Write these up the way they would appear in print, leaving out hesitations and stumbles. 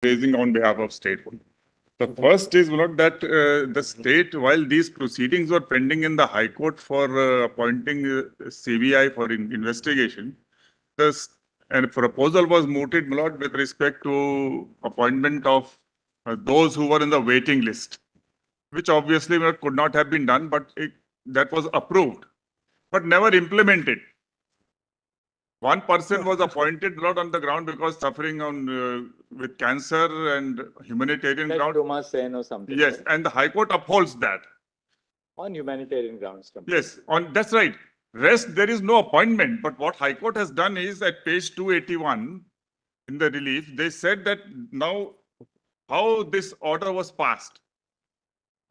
raising on behalf of state. The first is not that the state, while these proceedings were pending in the High Court for appointing CBI for investigation, and a proposal was mooted, my lord, with respect to appointment of those who were in the waiting list, which obviously could not have been done, but that was approved, but never implemented. One person was appointed not on the ground because suffering on with cancer and humanitarian ground. Thomas Sen or something. Yes, and the High Court upholds that. On humanitarian grounds. Yes, that's right. Rest, there is no appointment. But what High Court has done is at page 281 in the relief, they said that now how this order was passed,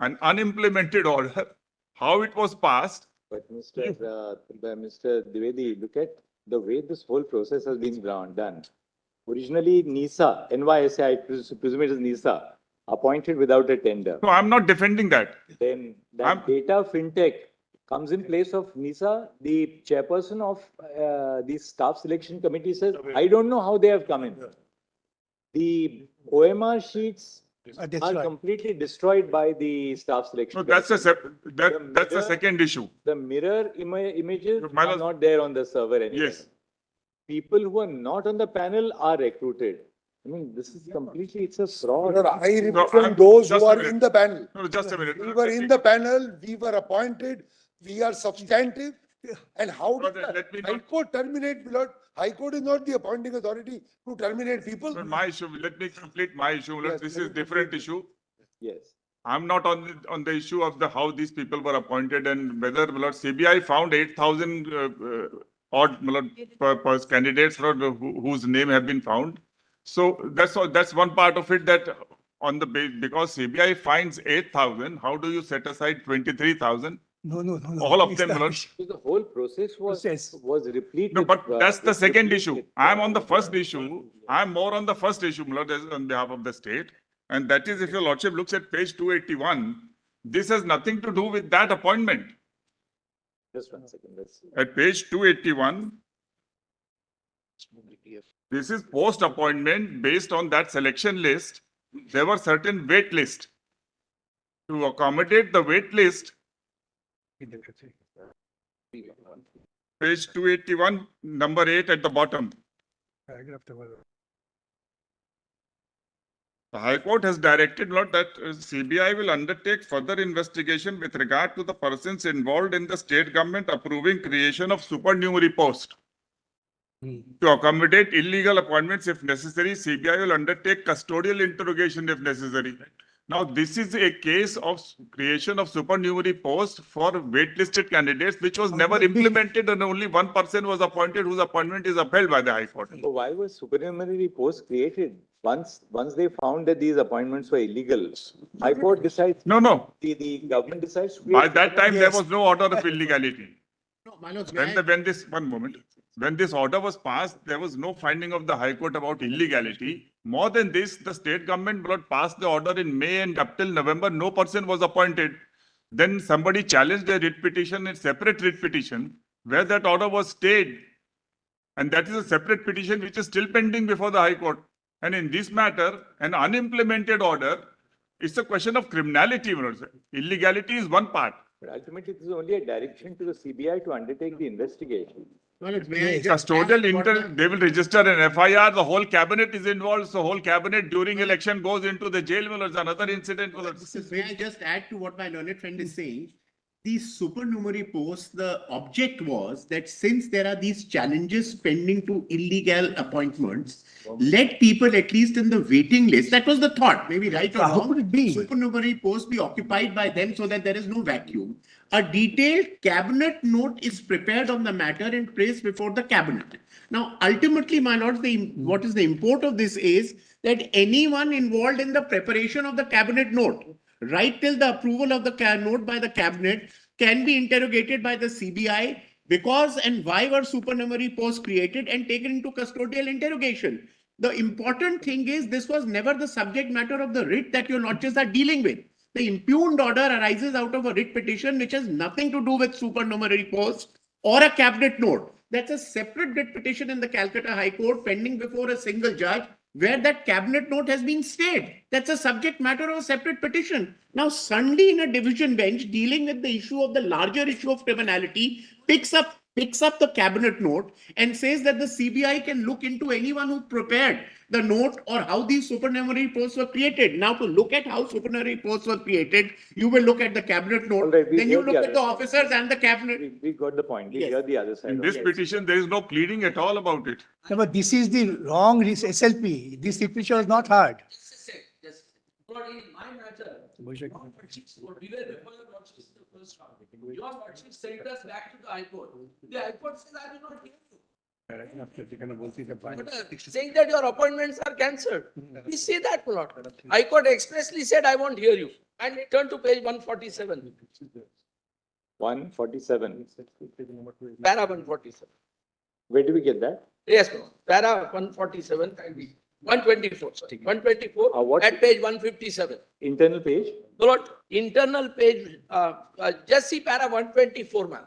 an unimplemented order, how it was passed. But Mr. Dwivedi, look at the way this whole process has been done. Originally, NISA, NYSA, I presume it is NISA, appointed without a tender. No, I'm not defending that. Then that data fintech comes in place of NISA. The chairperson of the staff selection committee says, I don't know how they have come in. The OMR sheets are completely destroyed by the staff selection. No, that's the second issue. The mirror images are not there on the server anymore. Yes. People who are not on the panel are recruited. I mean, this is completely, it's a fraud. I represent those who are in the panel. No, just a minute. We were in the panel, we were appointed, we are substantive. And how did the High Court terminate, Milord? High Court is not the appointing authority to terminate people. But my issue, let me complete my issue. Yes, this is different issue. Yes. I'm not on the issue of how these people were appointed and whether CBI found 8,000 odd candidates whose name have been found. So that's one part of it, that on the base, because CBI finds 8,000, how do you set aside 23,000? No. All of them. So the whole process was replete. No, but that's the second issue. I'm on the first issue. I'm more on the first issue, on behalf of the state. And that is, if your lordship looks at page 281, this has nothing to do with that appointment. Just 1 second. At page 281, this is post-appointment based on that selection list. There were certain wait list. To accommodate the wait list, page 281, number 8 at the bottom. The High Court has directed that CBI will undertake further investigation with regard to the persons involved in the state government approving creation of supernumerary post. To accommodate illegal appointments if necessary, CBI will undertake custodial interrogation if necessary. Now, this is a case of creation of supernumerary post for waitlisted candidates, which was never implemented, and only one person was appointed whose appointment is upheld by the High Court. So why was supernumerary post created? Once they found that these appointments were illegal, High Court decides. No. The government decides to By that time, there was no order of illegality. No, my lord, When this order was passed, there was no finding of the High Court about illegality. More than this, the state government passed the order in May, and up till November, no person was appointed. Then somebody challenged a writ petition, a separate writ petition, where that order was stayed. And that is a separate petition which is still pending before the High Court. And in this matter, an unimplemented order, it's a question of criminality. Illegality is one part. But ultimately, this is only a direction to the CBI to undertake the investigation. Custodial they will register an FIR. The whole cabinet is involved. So whole cabinet during election goes into the jail. There's another incident. May I just add to what my learned friend is saying? These supernumerary posts, the object was that since there are these challenges pending to illegal appointments, let people at least in the waiting list, that was the thought, maybe right or wrong. How could it be? Supernumerary posts be occupied by them so that there is no vacuum. A detailed cabinet note is prepared on the matter and placed before the cabinet. Now, ultimately, my lord, what is the import of this is that anyone involved in the preparation of the cabinet note, right till the approval of the note by the cabinet, can be interrogated by the CBI because and why were supernumerary posts created and taken into custodial interrogation. The important thing is this was never the subject matter of the writ that your lodges are dealing with. The impugned order arises out of a writ petition which has nothing to do with supernumerary posts or a cabinet note. That's a separate writ petition in the Calcutta High Court pending before a single judge where that cabinet note has been stayed. That's a subject matter of a separate petition. Now, Sunday in a division bench dealing with the issue of the larger issue of criminality picks up the cabinet note and says that the CBI can look into anyone who prepared the note or how these supernumerary posts were created. Now, to look at how supernumerary posts were created, you will look at the cabinet All note, right, we then you heard the look at other the side. officers and the cabinet. We got the point. We Yes. hear the other side. In of this it. petition, there is no pleading at all about it. No, but this is the wrong SLP. This petition was not heard. Just, not in my matter. We were before your lordship in the first round. Your lordship sent us back to the High Court. The High Court says, I do not hear you. Saying that your appointments are cancelled. We say that, my lord. High Court expressly said, I won't hear you. And we turn to page 147. 147. Para 147. Where do we get that? Yes, my lord. Para 147, 124, sorry. 124 what? at page 157. Internal page? My lord, internal page, just see para 124, ma'am,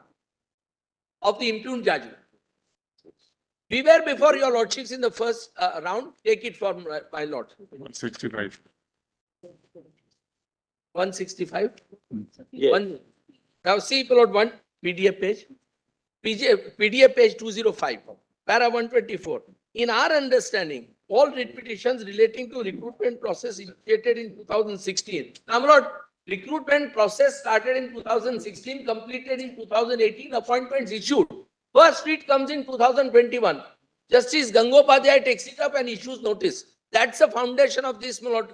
of the impugned judgment. We were before your lordships in the first round. Take it from my lord. 165. 165. Yes. Now see, plot 1, PDF page. PDF page 205, para 124. In our understanding, all writ petitions relating to recruitment process initiated in 2016. Now, my lord, recruitment process started in 2016, completed in 2018, appointments issued. First writ comes in 2021. Justice Gangopadhyay takes it up and issues notice. That's the foundation of this, my lord,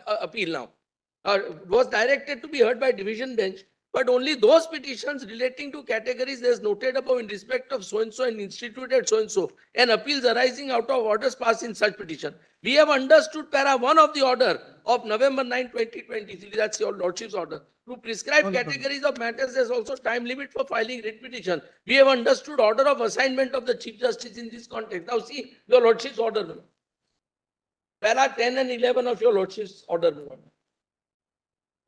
appeal now. Was directed to be heard by division bench, but only those petitions relating to categories as noted above in respect of so-and-so and instituted so-and-so, and appeals arising out of orders passed in such petition. We have understood para 1 of the order of November 9, 2023, that's your lordship's order, to prescribe categories of matters. There's also time limit for filing writ petition. We have understood order of assignment of the Chief Justice in this context. Now see your lordship's order. Para 10 and 11 of your lordship's order.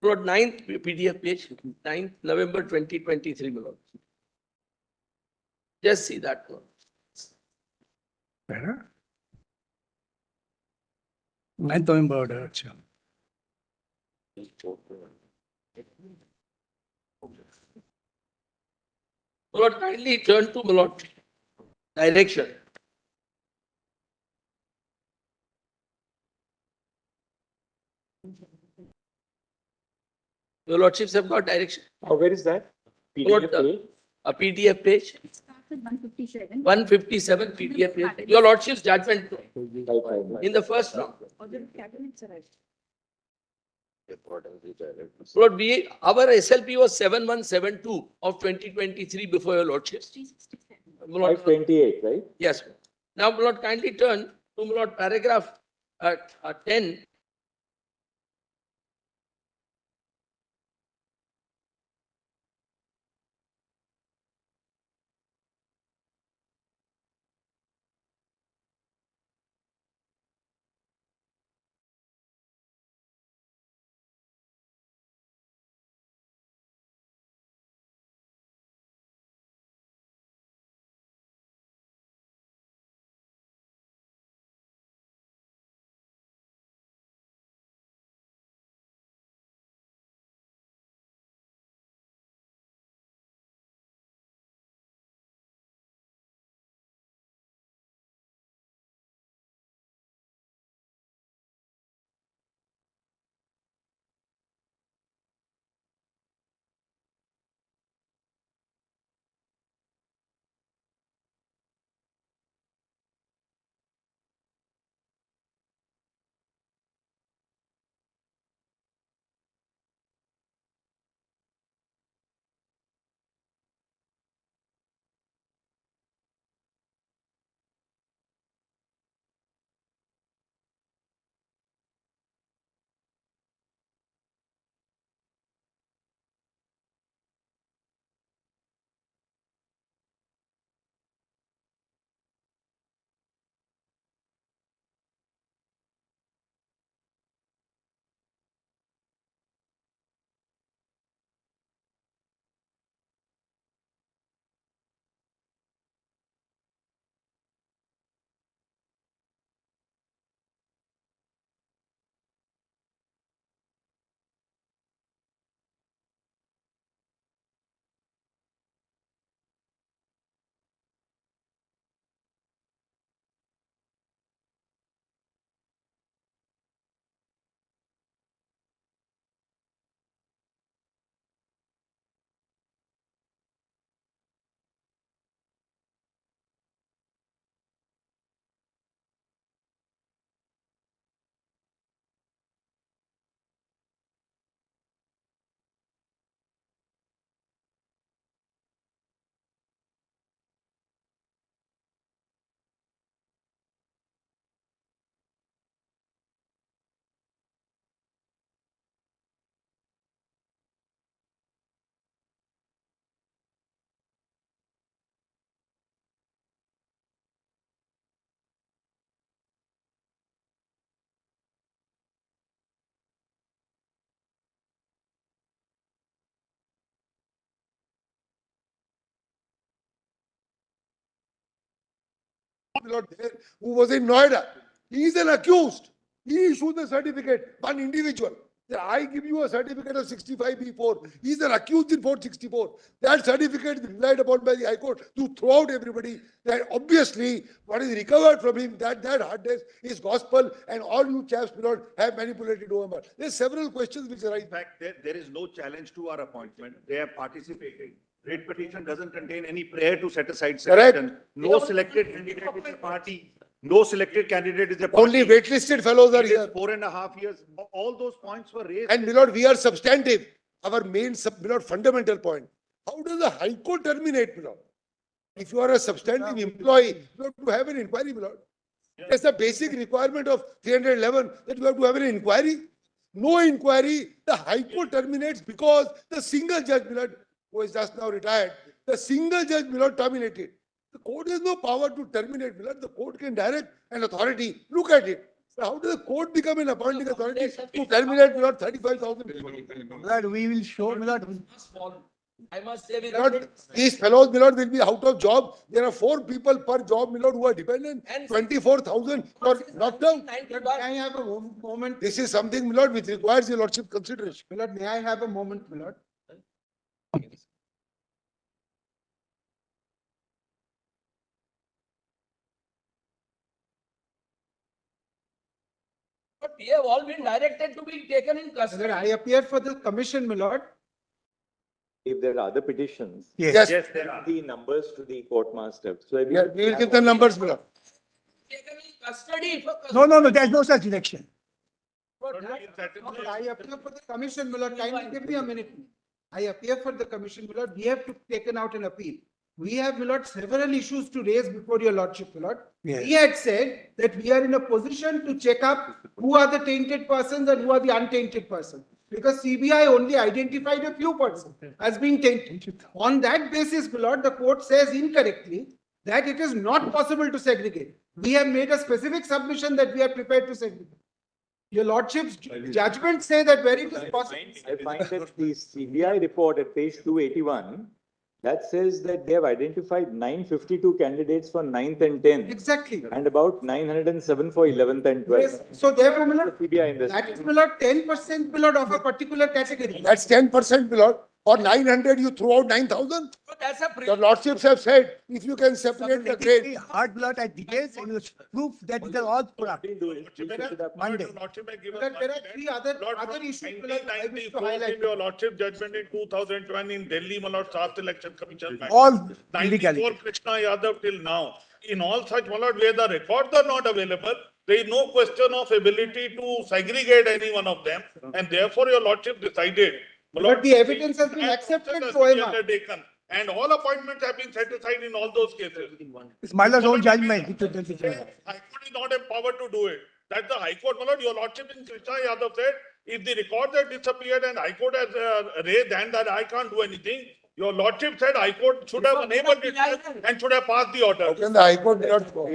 Plot 9th PDF page, 9th November 2023, my lord. Just see that one. 9th November order. अच्छा. My lord, kindly turn to my lord. Direction. Your lordships have got direction. Where is that? What, PDF page? A PDF page, It starts with 157. 157 PDF page. Your lordship's judgment in the first round. Order of cabinets arrived. Lord, our SLP was 7172 of 2023 before your lordships. 367. My lord, 528, right? yes. Now, my lord, kindly turn to my lord paragraph 10 Lord, there, who was in Noida. He is an accused. He issued the certificate, one individual. That I give you a certificate of 65B4. He is an accused in 464. That certificate is relied upon by the High Court to throw out everybody that obviously what is recovered from him, that hardness is gospel, and all you chaps, my lord, have manipulated OMR. There's several questions which arise. In fact, there is no challenge to our appointment. They have participated. Writ petition doesn't contain any prayer to set aside Correct. selection. No selected candidate is a party. No selected candidate is a party. Only waitlisted fellows are It is here. 4.5 years. All those points were raised. And my lord, we are substantive. Our main, my lord, fundamental point. How does the High Court terminate, my lord? If you are a substantive employee, you have to have an inquiry, my lord. That's the basic requirement of 311, that you have to have an inquiry. No inquiry, the High Court terminates because the single judge, my lord, who is just now retired, the single judge, my lord, terminated. The court has no power to terminate, my lord. The court can direct an authority. Look at it. So how does the court become an appointing authority to terminate, my lord, 35,000 people? Lord, we will show, my lord, I must say, My lord, these fellows, my lord, will be out of job. There are 4 people per job, my lord, who are dependent. And 24,000 are knocked down. May I have a moment, This is something, my lord, which requires your lordship consideration. my lord, may I have a moment, my lord? But we have all been directed to be taken in Sir, custody. I appear for the commission, my lord. If there are other petitions, Yes, Yes, there are. the numbers to the court master. So I we will give the numbers, my lord. Taken in custody for no, there's no such election. I appear for the commission, my lord. Kindly give me a minute. I appear for the commission, my lord. We have to taken out an appeal. We have, my lord, several issues to raise before your lordship, my lord. Yes. We had said that we are in a position to check up who are the tainted persons and who are the untainted persons. Because CBI only identified a few persons as being tainted. On that basis, my lord, the court says incorrectly that it is not possible to segregate. We have made a specific submission that we are prepared to segregate. Your lordship's judgment say that where it is possible. I find that the CBI report at page 281, that says that they have identified 952 candidates for 9th and 10th Exactly. and about 907 for 11th and 12th. Yes. So therefore, my lord, CBI investigation. that is, my lord, 10%, my lord, of a particular category. That's 10%, my lord. Or 900, you throw out 9,000. So that's a Your lordships have said, if you can separate the Very grade. hard blood at details, and you proof that they're all corrupt. Monday. But there are 3 other issues, my lord, I wish to highlight. Your lordship judgment in 2001 in Delhi, my lord, South Election Commission. All 94 illegality. Krishna Yadav till now. In all such, my lord, where the records are not available, there is no question of ability to segregate any one of them. And therefore, your lordship decided. my But lord, the evidence has been and accepted process through has been OMR. undertaken. And all appointments have been set aside in all those cases. It's my lord's own judgment. High Court is not empowered to do it. That's the High Court, my lord, your lordship in Krishna Yadav said, if the records have disappeared and High Court has raised hand that I can't do anything, your lordship said High Court should have enabled it and should have passed the order. How can the High Court not go?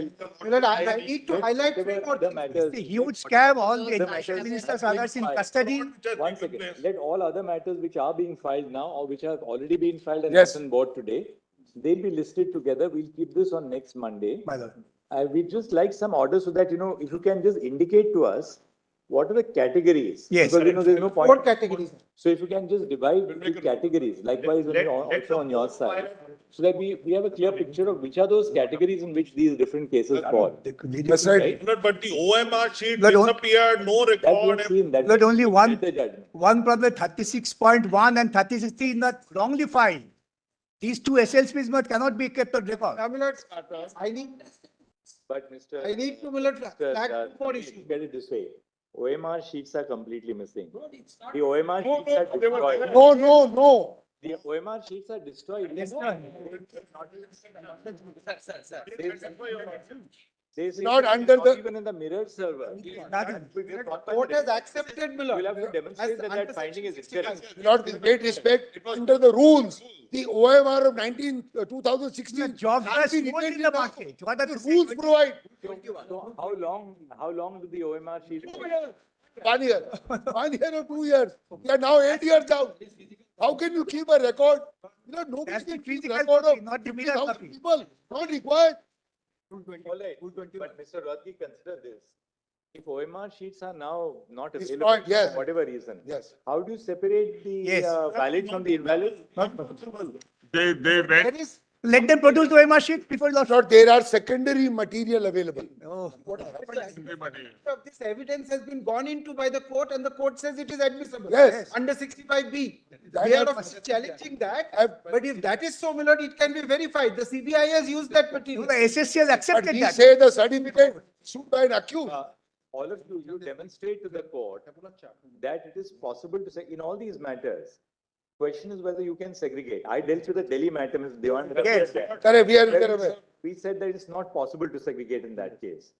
My lord, I need to highlight 3 more The things. matters. It's a huge scam, all the The education matters ministers, have been others in filed. custody. One second, let all other matters which are being filed now or which have already been filed and Yes. not on board today, they'll be listed together. We'll keep this on next Monday. My lord. We'd just like some order so that, if you can just indicate to us, what are the categories? Yes. Because, there's no 4 point. categories. So if you can just divide the categories, likewise also on your side, so that we have a clear picture of which are those categories in which these different cases fall. That's right. But the OMR sheet Lord, disappeared, no That we record. have seen, that. Lord, only one, The judgment. one problem, 36.1 and 36.3 in the wrongly filed. These 2 SLPs cannot be kept on record. Now, my lord, I need to, my lord, flag 2 more issues. Get it this way. OMR sheets are completely missing. The OMR sheets are destroyed. No. The OMR sheets are destroyed. They say Not it's under not the- even in the mirror server. Court has accepted, my lord. You'll have to demonstrate that Under that finding is section 65. incorrect. Not with great respect, under the rules, the OMR of 2016. Jobs are has been sold in written the in the- market. What are The the rules provide So how long do the OMR sheets? 1 year, 1 year or 2 years. We are now 8 years down. How can you keep a record? Nobody That's the can keep physical record copy, of not the mirror 50,000 copy. people, not required. All right, but Mr. Radke, consider this. If OMR sheets are now not It's available not, yes. for whatever reason, Yes. how do you separate the Yes. valid from the invalid? They There went, is, Let them produce the OMR sheet before the. Lord, there are secondary material available. Oh. of this evidence has been gone into by the court and the court says it is admissible. Yes. Under 65B. That We are is- of course challenging that, I've- but if that is so, my lord, it can be verified. The CBI has used that The material. SSC has But accepted we that. say the certificate issued by an accused. All of you demonstrate to the court that it is possible to say, in all these matters, question is whether you can segregate. I dealt with the Delhi matter, Mr. Dewan. Yes. Correct, we are aware. We said that it's not possible to segregate in that case.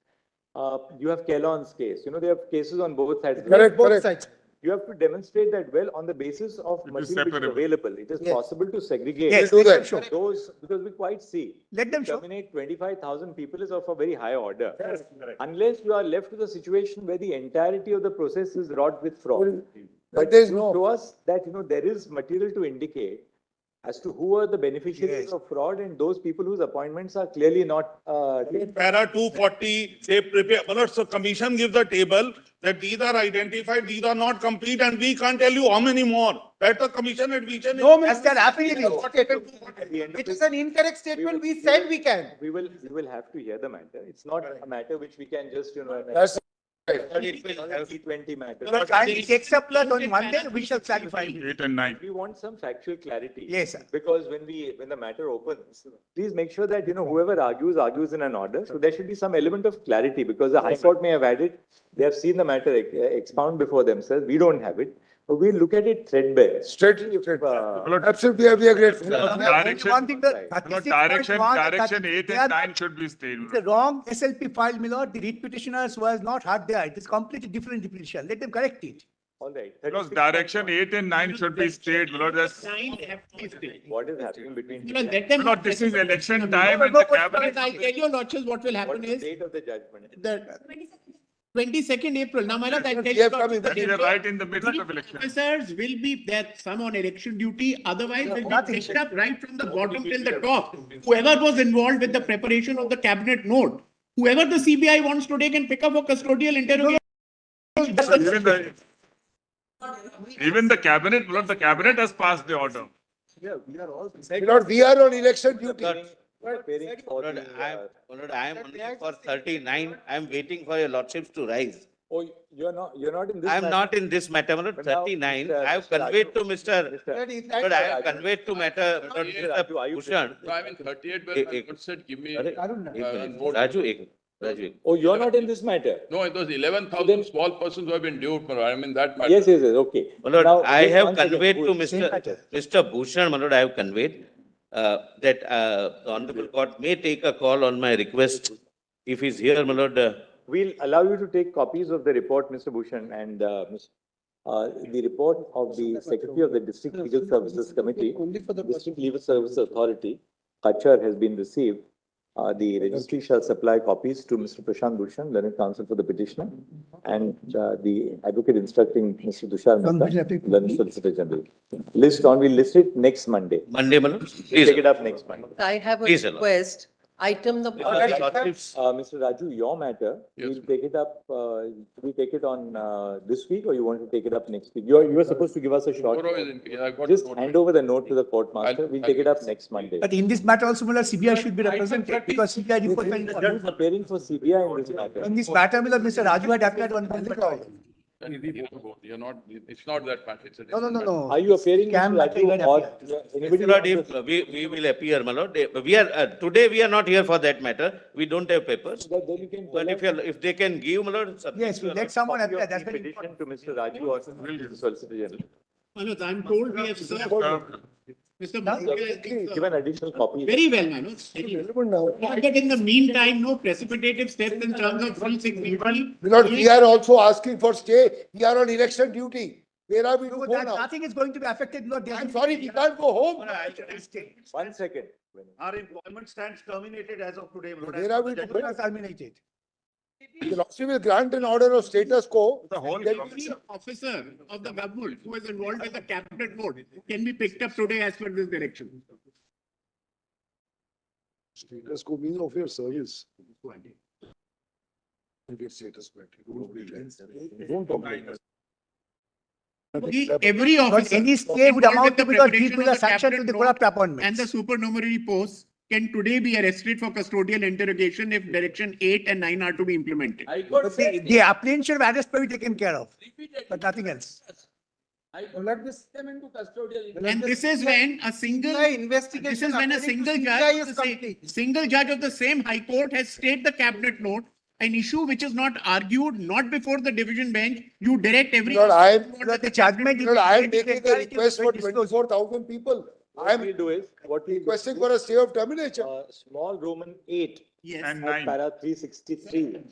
You have Kellon's case, they have cases on both sides. Correct, Both correct. sides. You have to demonstrate that, well, on the basis of material which is separable. available, it is Yes. possible to segregate. Yes, do let them that. show. Those, because we quite see. Let them show. Terminate 25,000 people is of a very high order. Unless you are left with a situation where the entirety of the process is wrought with fraud. But there is You no. show us that, there is material to indicate as to who are the beneficiaries Yes. of fraud and those people whose appointments are clearly not, Para 240, they prepare, well, so commission gives the table that these are identified, these are not complete, and we can't tell you how many more. That the commission admission. No, That's Mr. their affidavit. at the end of It is it, an incorrect statement. We said we can. we will have to hear the matter. It's not a matter which we can just, That's T20 matter. And it takes up plus on Monday, we shall clarify. 8 and 9. We want some factual clarity. Yes, sir. Because when the matter opens, please make sure that, whoever argues in an order. So there should be some element of clarity because the High Court may have had it. They have seen the matter expound before themselves. We don't have it. But we'll look at it threadbare. straight. Absolutely, we are grateful. Direction, One thing, the direction 36.1, 8 they and are- 9 should be stayed. It's a wrong SLP file, my lord. The read petitioners was not had there. It is completely different petition. Let them correct it. All right. Because direction 8 and 9 should be stayed, Lord. That's, Nine have to stay. What is happening between? Let them. Lord, this is election time No, and the but cabinet. I tell you, Lordships, what will What happen is the is date of the judgment? the 22nd April. Now, my lord, I tell We you, have come in Lordships, And we are right in the middle of election. officers will be there, some on election duty, otherwise they'll be picked up right from the bottom till the top. Whoever was involved with the preparation of the cabinet note, whoever the CBI wants to take and pick up for custodial interrogation. Even the cabinet, Lord, the cabinet has passed the order. Lord, we are on election duty. Preparing for Lord, the, I am only for 39. I am waiting for your lordships to rise. oh, you're not in this. I am matter? not in this matter, my lord, But now, 39. Mr. I have Mr. conveyed to Raju- Mr. Mr. Lord, I have conveyed to matter, Lord, Mr. Mr. Raju, are you Bhushan. No, I'm in 38, but Ek- my ek- court said, give me. Arre, Arun, ek minute. note. Raju, Raju. Oh, you're not in this matter? No, it was 11,000 Then- small persons who have been due, but I'm in that matter. Yes, okay. My lord, Now, I just have once again, conveyed to who is- Mr. Bhushan, my lord, I have conveyed that the honorable court may take a call on my request. If he's here, my lord, We'll allow you to take copies of the report, Mr. Bhushan, and the report of the Secretary of the District Legal Services Committee, District Legal Services Authority, Kachar, has been received. The registry shall supply copies to Mr. Prashant Bhushan, learned counsel for the petitioner, and the advocate instructing Mr. Tushar Mehta, learned solicitor general. We'll list it next Monday. Monday, my lord, We'll please. take it up next Monday. I have a Please, Alok. request, item number. Lordships, Mr. Raju, your matter, Yes, we'll take it up, we take it on this week or you want to take it up next week? You are supposed to give us a short. Tomorrow is in, yeah, I got. Just note. hand over the note to the court master. I'll- We'll take it up next Monday. But in this matter also, my lord, CBI should be represented because CBI report. You're preparing for CBI in this matter. In this matter, my lord, Mr. Raju had appeared on Monday. You're not, it's not that bad. It's a. No. Are you appearing, Scam Mr. matter, you had Raju, or appeared. anybody? Lord, wants if we will appear, my lord, we are, today we are not here for that matter. We don't have papers. to- Then you can. But if they can give, my lord. Yes, we let someone Copy appear. of That's the very petition important. to Mr. Raju or to the Solicitor General. Manoj, I'm told we have served. Mr. Bhushan has been Give served. an additional copy. Very well, Manoj. But in the meantime, no precipitative steps in terms of full signature. Lord, we are also asking for stay. We are on election duty. Where are we to No, go that now? nothing is going to be affected, Lord. I'm sorry, we can't go home. 1 second. Our employment stands terminated as of today. Lord. Where are we to As per go? the judgment. Terminated. The Lordship will grant an order of status quo. The whole. Then Any officer of the government who is involved with the cabinet note can be picked up today as per this direction. Status quo means of your service. Get status quo. Don't talk about that. Every But officer any stay would involved amount in to the because preparation people of are the sanctioned to cabinet the note corrupt and appointments. the supernumerary posts can today be arrested for custodial interrogation if direction 8 and 9 are to be implemented. High Court said The apprehension of arrest may be taken care of. repeatedly. but nothing else. High Court put them into custodial. And this is when a single, CBI investigation this is when a according to single CBI judge, is of the same, complete. single judge of the same High Court has stayed the cabinet note, an issue which is not argued, not before the division bench. You direct every. Lord, I am, The judgment. Lord, I am is- making a request for 24,000 people. I What am we do is, what we requesting for a stay of termination. Small Roman 8 Yes. And of 9. para 363.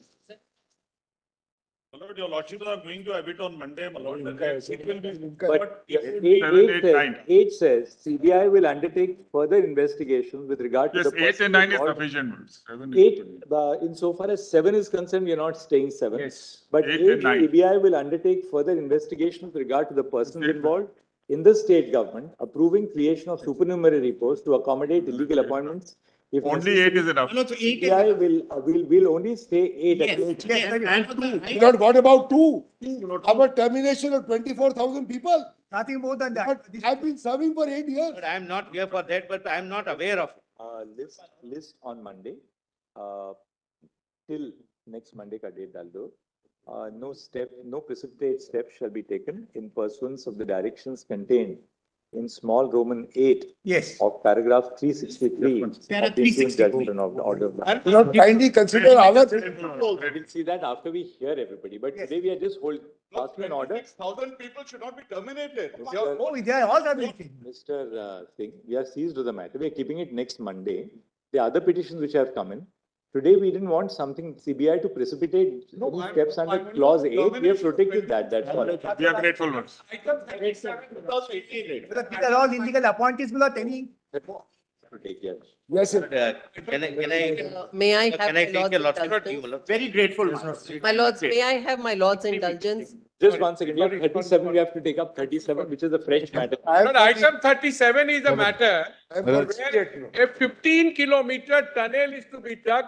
My lord, your lordships are going to have it on Monday, my lord. It will be. But it eight, will be- 7, 8, 9. 8 says CBI will undertake further investigations with regard to Yes, the 8 person and 9 is involved. sufficient. 7 is 8, good. insofar as 7 is concerned, we are not staying 7. Yes. But 8 8, and 9. CBI will undertake further investigation with regard to the persons State involved in the state government, approving creation of supernumerary posts to accommodate illegal appointments. If Only 8 necessary. is enough. No, so 8 is CBI enough. will only stay 8 at Yes, least. yes, and two. Lord, what about 2? About termination of 24,000 people. Nothing more than But that. I've been serving for 8 years. But I am not here for that, but I am not aware of it. List on Monday, till next Monday ka date dal do. No precipitate step shall be taken in pursuance of the directions contained in small Roman 8 Yes. of paragraph 363 of Para the ensuing 363. judgment of the order. You know, kindly consider our, We'll see that after we hear everybody, but today we are just passing an order. 26,000 people should not be terminated. Oh, they are all terminated. Mr. Singh, we are seized with the matter. We are keeping it next Monday. The other petitions which have come in, today we didn't want something CBI to precipitate any steps under clause 8. We have protected that, that's all. We are grateful ones. These are all illegal appointees without any. To take care. yes, sir. Can I, May I have can I my take a lord's lot of indulgence? you, Lord? Very grateful. My lords, may I have my lord's indulgence? Just 1 second, we have 37, we have to take up 37, which is a fresh matter. I'm Item 37 is a matter I'm where for- a 15-kilometer tunnel is to be dug